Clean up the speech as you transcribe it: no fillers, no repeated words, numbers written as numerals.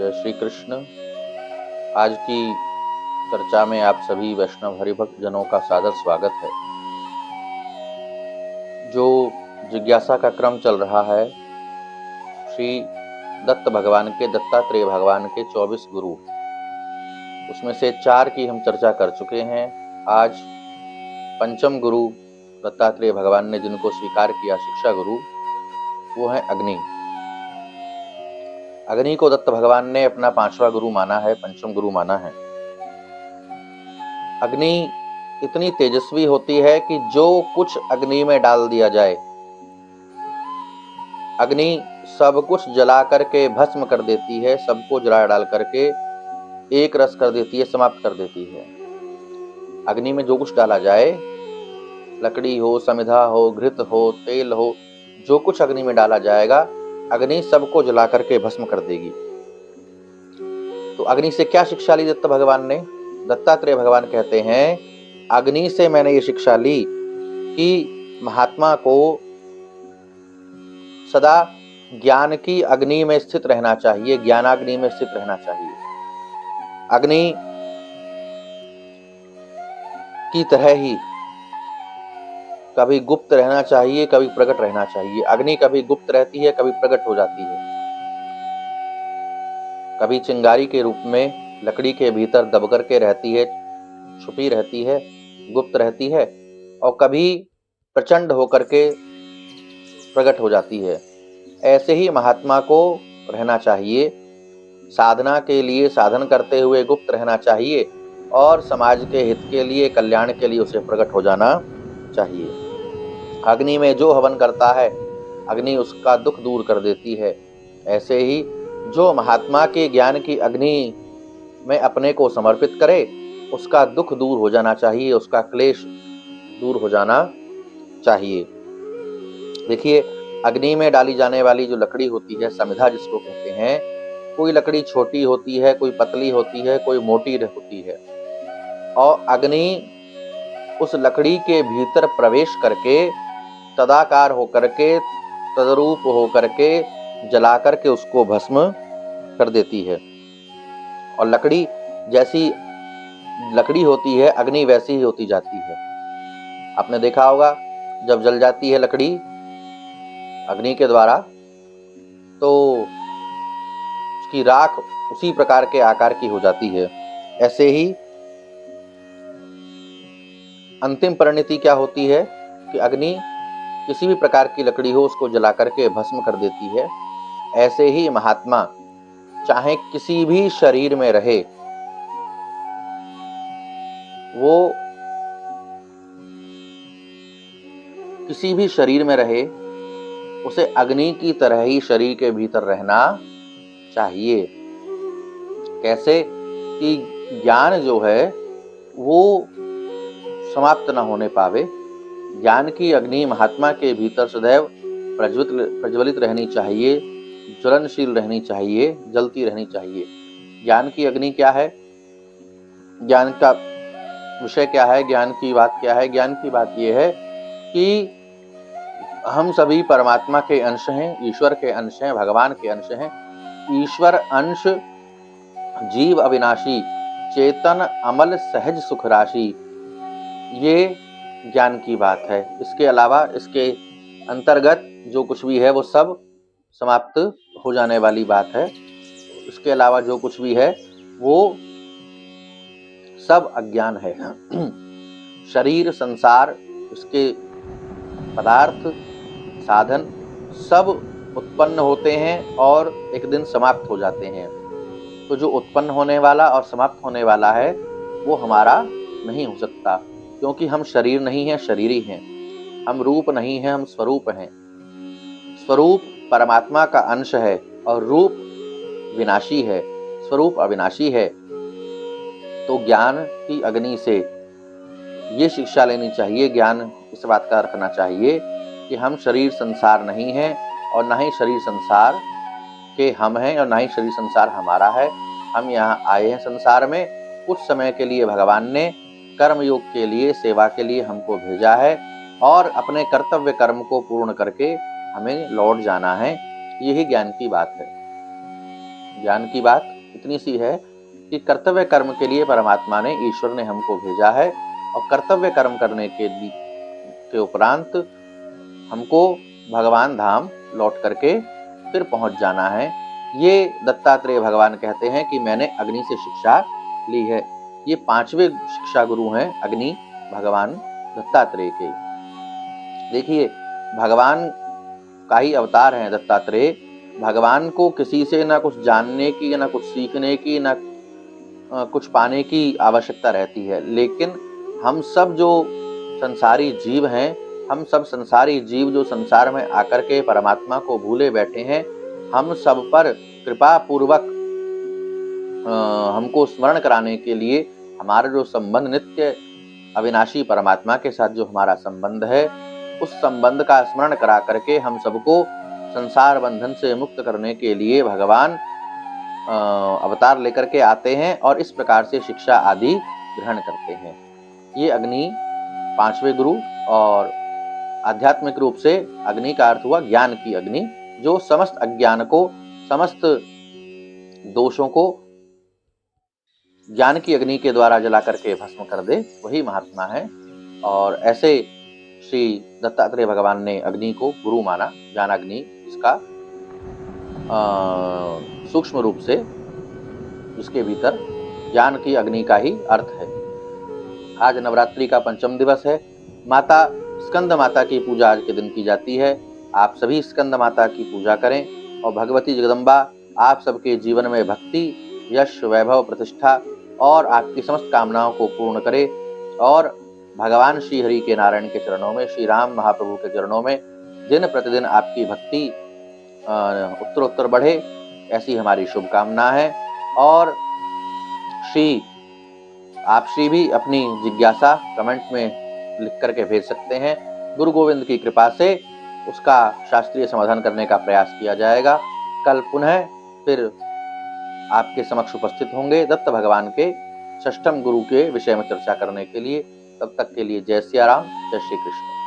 जय श्री कृष्ण। आज की चर्चा में आप सभी वैष्णव हरिभक्त जनों का सादर स्वागत है। जो जिज्ञासा का क्रम चल रहा है, श्री दत्त भगवान के, दत्तात्रेय भगवान के 24 गुरु, उसमें से 4 की हम चर्चा कर चुके हैं। आज पंचम गुरु दत्तात्रेय भगवान ने जिनको स्वीकार किया शिक्षा गुरु, वो है अग्नि। अग्नि को दत्त भगवान ने अपना 5वां गुरु माना है, पंचम गुरु माना है। अग्नि इतनी तेजस्वी होती है कि जो कुछ अग्नि में डाल दिया जाए, अग्नि सब कुछ जला करके भस्म कर देती है, सबको जला डाल करके एक रस कर देती है, समाप्त कर देती है। अग्नि में जो कुछ डाला जाए, लकड़ी हो, समिधा हो, घृत हो, तेल हो, जो कुछ अग्नि में डाला जाएगा, अग्नि सबको जला करके भस्म कर देगी। तो अग्नि से क्या शिक्षा ली दत्त भगवान ने? दत्तात्रेय भगवान कहते हैं, अग्नि से मैंने ये शिक्षा ली कि महात्मा को सदा ज्ञान की अग्नि में स्थित रहना चाहिए, ज्ञानाग्नि में स्थित रहना चाहिए। अग्नि की तरह ही कभी गुप्त रहना चाहिए, कभी प्रकट रहना चाहिए। अग्नि कभी गुप्त रहती है, कभी प्रकट हो जाती है। कभी चिंगारी के रूप में लकड़ी के भीतर दब करके रहती है, छुपी रहती है, गुप्त रहती है, और कभी प्रचंड होकर के प्रकट हो जाती है। ऐसे ही महात्मा को रहना चाहिए। साधना के लिए साधन करते हुए गुप्त रहना चाहिए, और समाज के हित के लिए, कल्याण के लिए उसे प्रकट हो जाना चाहिए। अग्नि में जो हवन करता है, अग्नि उसका दुख दूर कर देती है। ऐसे ही जो महात्मा के ज्ञान की अग्नि में अपने को समर्पित करे, उसका दुख दूर हो जाना चाहिए, उसका क्लेश दूर हो जाना चाहिए। देखिए, अग्नि में डाली जाने वाली जो लकड़ी होती है, समिधा जिसको कहते हैं, कोई लकड़ी छोटी होती है, कोई पतली होती है, कोई मोटी होती है, और अग्नि उस लकड़ी के भीतर प्रवेश करके तदाकार होकर के, तदरूप होकर के, जला करके उसको भस्म कर देती है। और लकड़ी जैसी लकड़ी होती है, अग्नि वैसी ही होती जाती है। आपने देखा होगा, जब जल जाती है लकड़ी अग्नि के द्वारा, तो उसकी राख उसी प्रकार के आकार की हो जाती है। ऐसे ही अंतिम परिणति क्या होती है कि अग्नि किसी भी प्रकार की लकड़ी हो, उसको जला करके भस्म कर देती है। ऐसे ही महात्मा चाहे किसी भी शरीर में रहे, वो किसी भी शरीर में रहे, उसे अग्नि की तरह ही शरीर के भीतर रहना चाहिए। कैसे कि ज्ञान जो है वो समाप्त न होने पावे। ज्ञान की अग्नि महात्मा के भीतर सदैव प्रज्वलित रहनी चाहिए, ज्वलनशील रहनी चाहिए, जलती रहनी चाहिए। ज्ञान की अग्नि क्या है? ज्ञान का विषय क्या है? ज्ञान की बात क्या है? ज्ञान की बात यह है कि हम सभी परमात्मा के अंश हैं, ईश्वर के अंश हैं, भगवान के अंश हैं। ईश्वर अंश, जीव अविनाशी, चेतन अमल सहज सुख राशि, ये ज्ञान की बात है। इसके अलावा, इसके अंतर्गत जो कुछ भी है वो सब समाप्त हो जाने वाली बात है। इसके अलावा जो कुछ भी है वो सब अज्ञान है। शरीर, संसार, इसके पदार्थ, साधन सब उत्पन्न होते हैं और एक दिन समाप्त हो जाते हैं। तो जो उत्पन्न होने वाला और समाप्त होने वाला है वो हमारा नहीं हो सकता, क्योंकि हम शरीर नहीं हैं, शरीरी हैं। हम रूप नहीं हैं, हम स्वरूप हैं। स्वरूप परमात्मा का अंश है और रूप विनाशी है, स्वरूप अविनाशी है। तो ज्ञान की अग्नि से ये शिक्षा लेनी चाहिए, ज्ञान इस बात का रखना चाहिए कि हम शरीर संसार नहीं हैं, और ना ही शरीर संसार के हम हैं, और ना ही शरीर संसार हमारा है। हम यहाँ आए हैं संसार में, कुछ समय के लिए भगवान ने कर्मयोग के लिए, सेवा के लिए हमको भेजा है, और अपने कर्तव्य कर्म को पूर्ण करके हमें लौट जाना है। यही ज्ञान की बात है। ज्ञान की बात इतनी सी है कि कर्तव्य कर्म के लिए परमात्मा ने, ईश्वर ने हमको भेजा है और कर्तव्य कर्म करने के उपरांत हमको भगवान धाम लौट करके फिर पहुंच जाना है। ये दत्तात्रेय भगवान कहते हैं कि मैंने अग्नि से शिक्षा ली है। ये 5वें शिक्षा गुरु हैं अग्नि भगवान दत्तात्रेय के। देखिए, भगवान का ही अवतार हैं दत्तात्रेय। भगवान को किसी से ना कुछ जानने की, ना कुछ सीखने की, ना कुछ पाने की आवश्यकता रहती है, लेकिन हम सब जो संसारी जीव हैं, हम सब संसारी जीव जो संसार में आकर के परमात्मा को भूले बैठे हैं, हम सब पर कृपा पूर्वक हमको स्मरण कराने के लिए हमारा जो संबंध नित्य अविनाशी परमात्मा के साथ जो हमारा संबंध है, उस संबंध का स्मरण करा करके हम सबको संसार बंधन से मुक्त करने के लिए भगवान अवतार लेकर के आते हैं और इस प्रकार से शिक्षा आदि ग्रहण करते हैं। ये अग्नि 5वें गुरु, और आध्यात्मिक रूप से अग्नि का अर्थ हुआ ज्ञान की अग्नि, जो समस्त अज्ञान को, समस्त दोषों को ज्ञान की अग्नि के द्वारा जला करके भस्म कर दे, वही महात्मा है। और ऐसे श्री दत्तात्रेय भगवान ने अग्नि को गुरु माना, ज्ञानाग्नि, इसका सूक्ष्म रूप से इसके भीतर ज्ञान की अग्नि का ही अर्थ है। आज नवरात्रि का 5वां दिवस है। माता स्कंद माता की पूजा आज के दिन की जाती है। आप सभी स्कंद माता की पूजा करें और भगवती जगदम्बा आप सबके जीवन में भक्ति, यश, वैभव, प्रतिष्ठा और आपकी समस्त कामनाओं को पूर्ण करे और भगवान श्री हरि के नारायण के चरणों में, श्री राम महाप्रभु के चरणों में दिन प्रतिदिन आपकी भक्ति उत्तरोत्तर बढ़े, ऐसी हमारी शुभकामना है। और आप श्री भी अपनी जिज्ञासा कमेंट में लिख करके भेज सकते हैं। गुरु गोविंद की कृपा से उसका शास्त्रीय समाधान करने का प्रयास किया जाएगा। कल पुनः फिर आपके समक्ष उपस्थित होंगे दत्त भगवान के 6ठम गुरु के विषय में चर्चा करने के लिए। तब तक के लिए जय सिया राम, जय श्री कृष्ण।